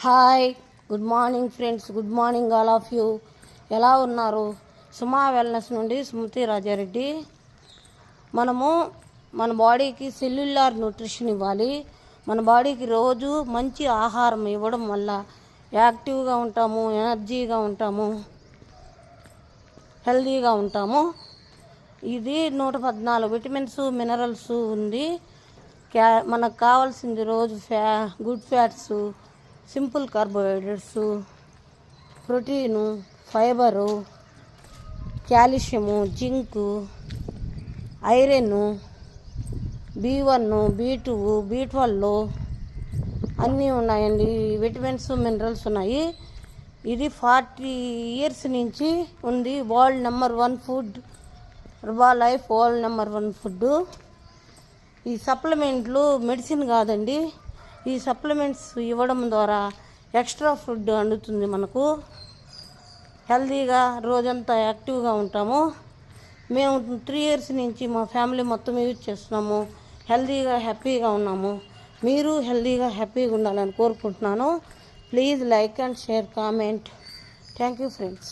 Hi, good morning friends. Good morning all of you. ఎలా ఉన్నారు? సుమా wellness నుండి స్మృతి రాజారెడ్డి. మనము మన బాడీకి సెల్యులార్ న్యూట్రిషన్ ఇవ్వాలి. మన బాడీకి రోజు మంచి ఆహారం ఇవ్వడం వల్ల యాక్టివ్గా ఉంటాము, ఎనర్జీగా ఉంటాము, హెల్తీగా ఉంటాము. ఇది 114 విటమిన్స్, మినరల్స్ ఉంది. మనకు కావాల్సింది రోజు good fats, simple carbohydrates, protein, fibre, calcium, zinc, iron, B1, B2, B12 అన్నీ ఉన్నాయండి. విటమిన్స్, మినరల్స్ ఉన్నాయి. ఇది 40 years నుంచి ఉంది. World number 1 food. Herbalife world number 1 food. ఈ సప్లిమెంట్లు మెడిసిన్ కాదండి. ఈ సప్లిమెంట్స్ ఇవ్వడం ద్వారా ఎక్స్ట్రా ఫుడ్ అందుతుంది. మనకు హెల్తీగా రోజంతా యాక్టివ్గా ఉంటాము. మేము 3 years నుంచి మా ఫ్యామిలీ మొత్తం యూజ్ చేస్తున్నాము. హెల్తీగా హ్యాపీగా ఉన్నాము. మీరు హెల్తీగా హ్యాపీగా ఉండాలని కోరుకుంటున్నాను. Please like and share, comment. Thank you friends.